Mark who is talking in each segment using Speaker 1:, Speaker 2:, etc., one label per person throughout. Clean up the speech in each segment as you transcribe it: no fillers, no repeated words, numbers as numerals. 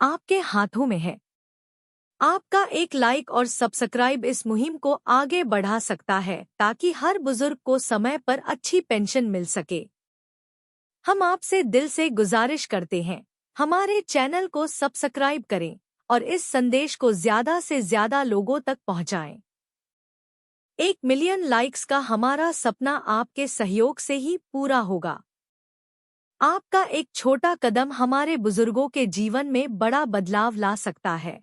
Speaker 1: आपके हाथों में है। आपका एक लाइक और सब्सक्राइब इस मुहिम को आगे बढ़ा सकता है ताकि हर बुजुर्ग को समय पर अच्छी पेंशन मिल सके। हम आपसे दिल से गुजारिश करते हैं, हमारे चैनल को सब्सक्राइब करें और इस संदेश को ज़्यादा से ज़्यादा लोगों तक पहुंचाएं। 1 मिलियन लाइक्स का हमारा सपना आपके सहयोग से ही पूरा होगा। आपका एक छोटा कदम हमारे बुजुर्गों के जीवन में बड़ा बदलाव ला सकता है।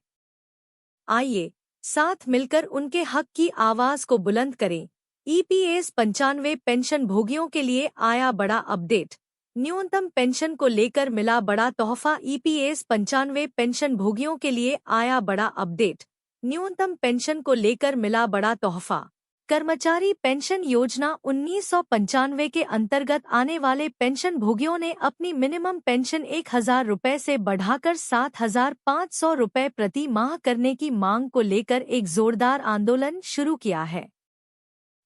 Speaker 1: आइए साथ मिलकर उनके हक की आवाज को बुलंद करें। ईपीएस 95 पेंशन भोगियों के लिए आया बड़ा अपडेट। न्यूनतम पेंशन को लेकर मिला बड़ा तोहफा। ईपीएस 95 पेंशन भोगियों के लिए आया बड़ा अपडेट। न्यूनतम पेंशन को लेकर मिला बड़ा तोहफा। कर्मचारी पेंशन योजना 1995 के अंतर्गत आने वाले पेंशन भोगियों ने अपनी मिनिमम पेंशन 1,000 रुपये से बढ़ाकर 7,500 रुपये प्रति माह करने की मांग को लेकर एक जोरदार आंदोलन शुरू किया है।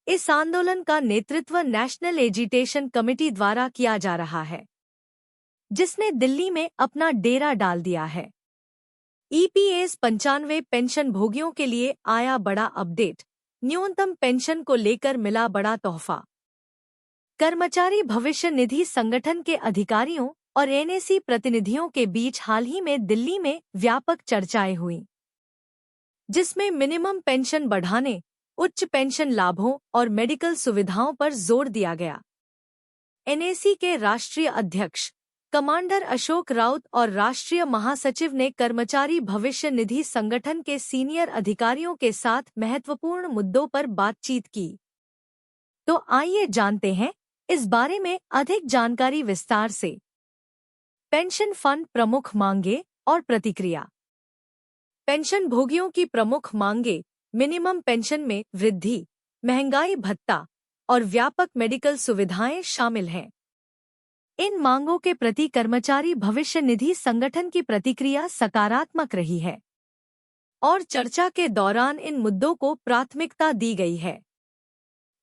Speaker 1: इस आंदोलन का नेतृत्व नेशनल एजिटेशन कमेटी द्वारा किया जा रहा है, जिसने दिल्ली में अपना डेरा डाल दिया है। ईपीएस 95 पेंशन भोगियों के लिए आया बड़ा अपडेट। न्यूनतम पेंशन को लेकर मिला बड़ा तोहफा। कर्मचारी भविष्य निधि संगठन के अधिकारियों और एनएसी प्रतिनिधियों के बीच हाल ही में दिल्ली में व्यापक चर्चाएं हुईं, जिसमें मिनिमम पेंशन बढ़ाने, उच्च पेंशन लाभों और मेडिकल सुविधाओं पर जोर दिया गया। एनएसी के राष्ट्रीय अध्यक्ष कमांडर अशोक राउत और राष्ट्रीय महासचिव ने कर्मचारी भविष्य निधि संगठन के सीनियर अधिकारियों के साथ महत्वपूर्ण मुद्दों पर बातचीत की। तो आइए जानते हैं इस बारे में अधिक जानकारी विस्तार से। पेंशन फंड प्रमुख मांगे और प्रतिक्रिया। पेंशन भोगियों की प्रमुख मांगे मिनिमम पेंशन में वृद्धि, महंगाई भत्ता और व्यापक मेडिकल सुविधाएं शामिल हैं। इन मांगों के प्रति कर्मचारी भविष्य निधि संगठन की प्रतिक्रिया सकारात्मक रही है और चर्चा के दौरान इन मुद्दों को प्राथमिकता दी गई है।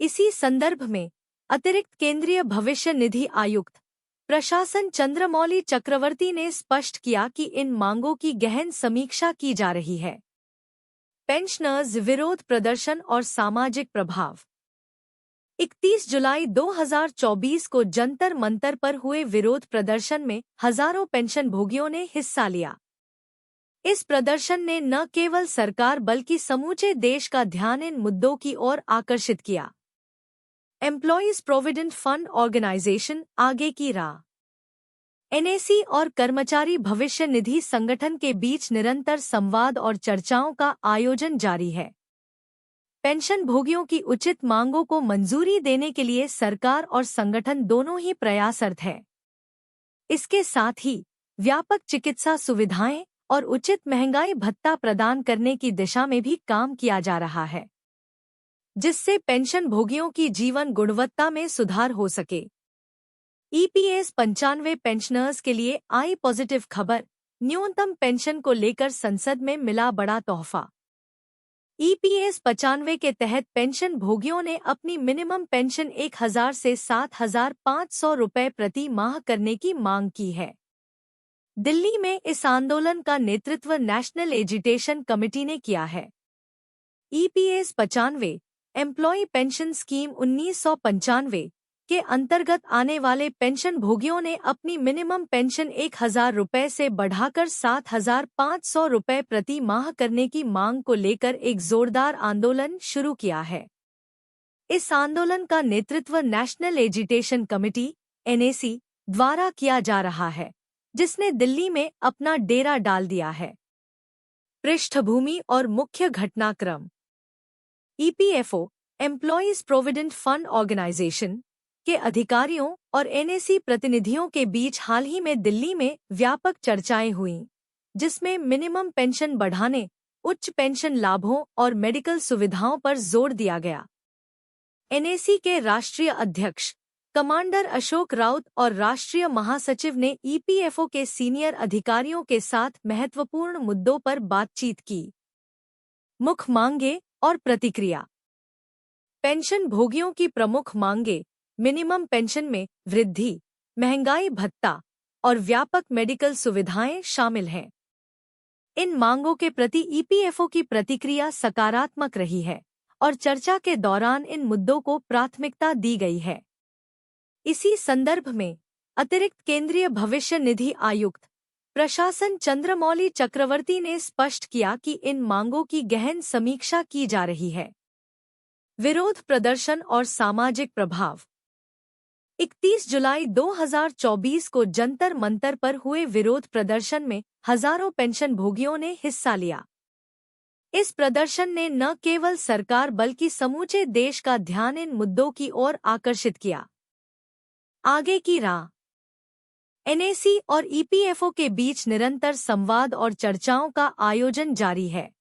Speaker 1: इसी संदर्भ में अतिरिक्त केंद्रीय भविष्य निधि आयुक्त प्रशासन चंद्रमौली चक्रवर्ती ने स्पष्ट किया कि इन मांगों की गहन समीक्षा की जा रही है। पेंशनर्स विरोध प्रदर्शन और सामाजिक प्रभाव। 31 जुलाई 2024 को जंतर मंतर पर हुए विरोध प्रदर्शन में हजारों पेंशन भोगियों ने हिस्सा लिया। इस प्रदर्शन ने न केवल सरकार बल्कि समूचे देश का ध्यान इन मुद्दों की ओर आकर्षित किया। एम्प्लॉयज प्रोविडेंट फंड ऑर्गेनाइजेशन आगे की राह। एनएसी और कर्मचारी भविष्य निधि संगठन के बीच निरंतर संवाद और चर्चाओं का आयोजन जारी है। पेंशन भोगियों की उचित मांगों को मंजूरी देने के लिए सरकार और संगठन दोनों ही प्रयासरत है। इसके साथ ही व्यापक चिकित्सा सुविधाएं और उचित महंगाई भत्ता प्रदान करने की दिशा में भी काम किया जा रहा है, जिससे पेंशन भोगियों की जीवन गुणवत्ता में सुधार हो सके। ईपीएस 95 पेंशनर्स के लिए आई पॉजिटिव खबर। न्यूनतम पेंशन को लेकर संसद में मिला बड़ा तोहफा। ईपीएस 95 के तहत पेंशन भोगियों ने अपनी मिनिमम पेंशन 1,000 से 7,500 रुपये प्रति माह करने की मांग की है। दिल्ली में इस आंदोलन का नेतृत्व नेशनल एजिटेशन कमेटी ने किया है। ईपीएस 95 एम्प्लॉय पेंशन स्कीम 1995 के अंतर्गत आने वाले पेंशन भोगियों ने अपनी मिनिमम पेंशन 1,000 रुपये से बढ़ाकर 7,500 रुपये प्रति माह करने की मांग को लेकर एक जोरदार आंदोलन शुरू किया है। इस आंदोलन का नेतृत्व नेशनल एजिटेशन कमेटी एनएसी द्वारा किया जा रहा है, जिसने दिल्ली में अपना डेरा डाल दिया है। पृष्ठभूमि और मुख्य घटनाक्रम। EPFO employees provident fund organisation के अधिकारियों और एनएसी प्रतिनिधियों के बीच हाल ही में दिल्ली में व्यापक चर्चाएं हुईं, जिसमें मिनिमम पेंशन बढ़ाने, उच्च पेंशन लाभों और मेडिकल सुविधाओं पर जोर दिया गया। एनएसी के राष्ट्रीय अध्यक्ष कमांडर अशोक राउत और राष्ट्रीय महासचिव ने ईपीएफओ के सीनियर अधिकारियों के साथ महत्वपूर्ण मुद्दों पर बातचीत की। मुख्य मांगे और प्रतिक्रिया। पेंशन भोगियों की प्रमुख मांगे मिनिमम पेंशन में वृद्धि, महंगाई भत्ता और व्यापक मेडिकल सुविधाएं शामिल हैं। इन मांगों के प्रति ईपीएफओ की प्रतिक्रिया सकारात्मक रही है और चर्चा के दौरान इन मुद्दों को प्राथमिकता दी गई है। इसी संदर्भ में अतिरिक्त केंद्रीय भविष्य निधि आयुक्त प्रशासन चंद्रमौली चक्रवर्ती ने स्पष्ट किया कि इन मांगों की गहन समीक्षा की जा रही है। विरोध प्रदर्शन और सामाजिक प्रभाव। 31 जुलाई 2024 को जंतर मंतर पर हुए विरोध प्रदर्शन में हजारों पेंशन भोगियों ने हिस्सा लिया। इस प्रदर्शन ने न केवल सरकार बल्कि समूचे देश का ध्यान इन मुद्दों की ओर आकर्षित किया। आगे की राह। एनएसी और ईपीएफओ के बीच निरंतर संवाद और चर्चाओं का आयोजन जारी है।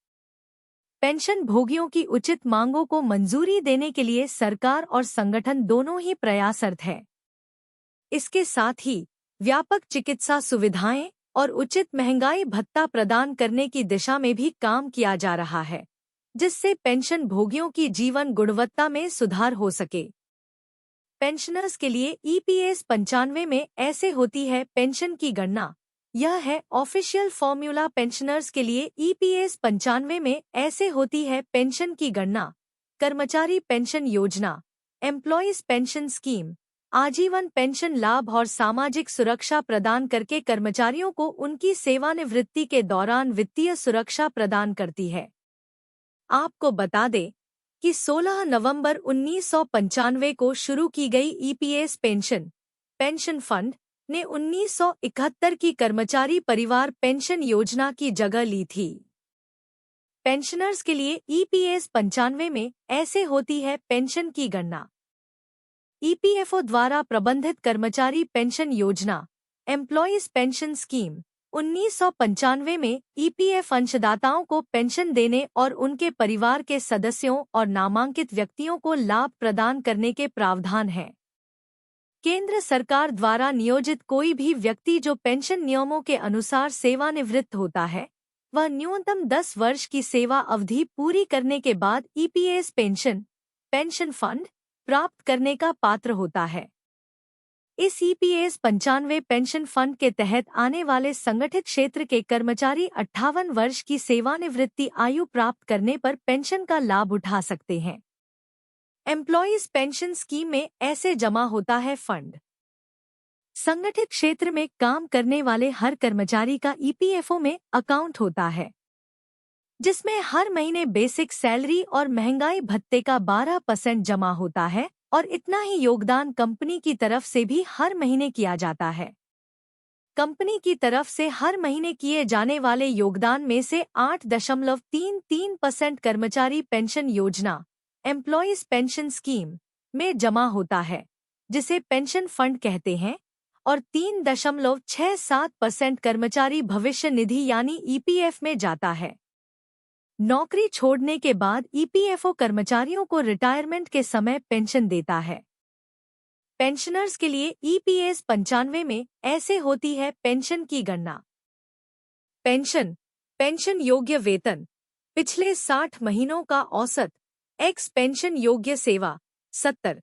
Speaker 1: पेंशन भोगियों की उचित मांगों को मंजूरी देने के लिए सरकार और संगठन दोनों ही प्रयासरत है। इसके साथ ही व्यापक चिकित्सा सुविधाएं और उचित महंगाई भत्ता प्रदान करने की दिशा में भी काम किया जा रहा है, जिससे पेंशन भोगियों की जीवन गुणवत्ता में सुधार हो सके। पेंशनर्स के लिए ईपीएस 95 में ऐसे होती है पेंशन की गणना। यह है ऑफिशियल फॉर्मूला। पेंशनर्स के लिए ईपीएस 95 में ऐसे होती है पेंशन की गणना। कर्मचारी पेंशन योजना, एम्प्लॉयज पेंशन स्कीम आजीवन पेंशन लाभ और सामाजिक सुरक्षा प्रदान करके कर्मचारियों को उनकी सेवानिवृत्ति के दौरान वित्तीय सुरक्षा प्रदान करती है। आपको बता दें कि 16 नवंबर 1995 को शुरू की गई ईपीएस पेंशन फंड ने 1971 की कर्मचारी परिवार पेंशन योजना की जगह ली थी। पेंशनर्स के लिए ईपीएस 95 में ऐसे होती है पेंशन की गणना। ईपीएफओ द्वारा प्रबंधित कर्मचारी पेंशन योजना, एम्प्लॉयज पेंशन स्कीम 1995 में ईपीएफ अंशदाताओं को पेंशन देने और उनके परिवार के सदस्यों और नामांकित व्यक्तियों को लाभ प्रदान करने के प्रावधान हैं। केंद्र सरकार द्वारा नियोजित कोई भी व्यक्ति जो पेंशन नियमों के अनुसार सेवानिवृत्त होता है, वह न्यूनतम 10 वर्ष की सेवा अवधि पूरी करने के बाद ईपीएस पेंशन फंड प्राप्त करने का पात्र होता है। इस ईपीएस 95 पेंशन फंड के तहत आने वाले संगठित क्षेत्र के कर्मचारी 58 वर्ष की सेवानिवृत्ति आयु प्राप्त करने पर पेंशन का लाभ उठा सकते हैं। एम्प्लॉयज पेंशन स्कीम में ऐसे जमा होता है फंड। संगठित क्षेत्र में काम करने वाले हर कर्मचारी का ईपीएफओ में अकाउंट होता है, जिसमें हर महीने बेसिक सैलरी और महंगाई भत्ते का 12% जमा होता है और इतना ही योगदान कंपनी की तरफ से भी हर महीने किया जाता है। कंपनी की तरफ से हर महीने किए जाने वाले योगदान में से 8.33% कर्मचारी पेंशन योजना, एम्प्लॉयज पेंशन स्कीम में जमा होता है, जिसे पेंशन फंड कहते हैं, और 3.67% कर्मचारी भविष्य निधि यानी ईपीएफ में जाता है। नौकरी छोड़ने के बाद ईपीएफओ कर्मचारियों को रिटायरमेंट के समय पेंशन देता है। पेंशनर्स के लिए ईपीएस 95 में ऐसे होती है पेंशन की गणना। पेंशन योग्य वेतन पिछले 60 महीनों का औसत एक्स पेंशन योग्य सेवा 70।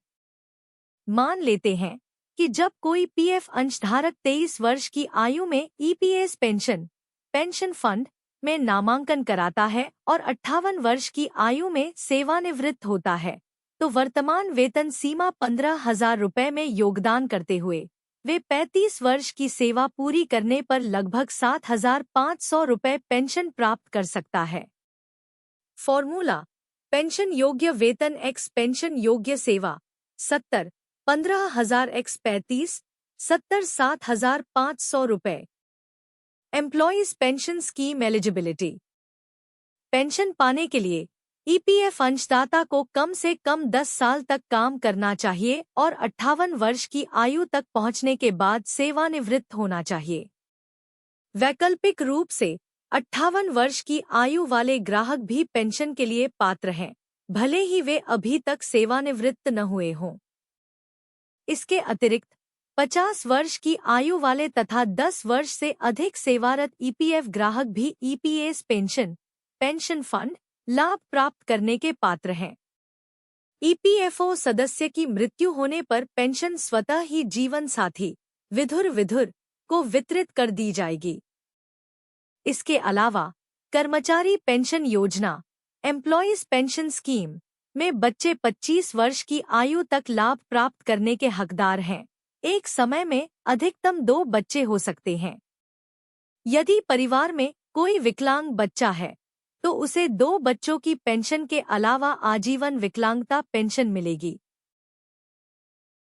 Speaker 1: मान लेते हैं कि जब कोई पीएफ अंशधारक 23 वर्ष की आयु में ईपीएस पेंशन फंड में नामांकन कराता है और 58 वर्ष की आयु में सेवानिवृत्त होता है, तो वर्तमान वेतन सीमा 15,000 रुपये में योगदान करते हुए वे 35 वर्ष की सेवा पूरी करने पर लगभग 7,500 रुपये पेंशन प्राप्त कर सकता है। फॉर्मूला: पेंशन योग्य वेतन एक्स पेंशन योग्य सेवा 70 15,000 एक्स 35 70 7,500 रुपये। Employees pension scheme eligibility: pension पाने के लिए ईपीएफ अंशदाता को कम से कम 10 साल तक काम करना चाहिए और 58 वर्ष की आयु तक पहुंचने के बाद सेवानिवृत्त होना चाहिए। वैकल्पिक रूप से 58 वर्ष की आयु वाले ग्राहक भी पेंशन के लिए पात्र हैं, भले ही वे अभी तक सेवानिवृत्त न हुए हों। इसके अतिरिक्त 50 वर्ष की आयु वाले तथा 10 वर्ष से अधिक सेवारत ईपीएफ ग्राहक भी ईपीएस पेंशन फंड लाभ प्राप्त करने के पात्र हैं। ईपीएफओ सदस्य की मृत्यु होने पर पेंशन स्वतः ही जीवन साथी विधुर को वितरित कर दी जाएगी। इसके अलावा कर्मचारी पेंशन योजना एम्प्लॉयज पेंशन स्कीम में बच्चे 25 वर्ष की आयु तक लाभ प्राप्त करने के हकदार हैं। एक समय में अधिकतम 2 बच्चे हो सकते हैं। यदि परिवार में कोई विकलांग बच्चा है तो उसे 2 बच्चों की पेंशन के अलावा आजीवन विकलांगता पेंशन मिलेगी।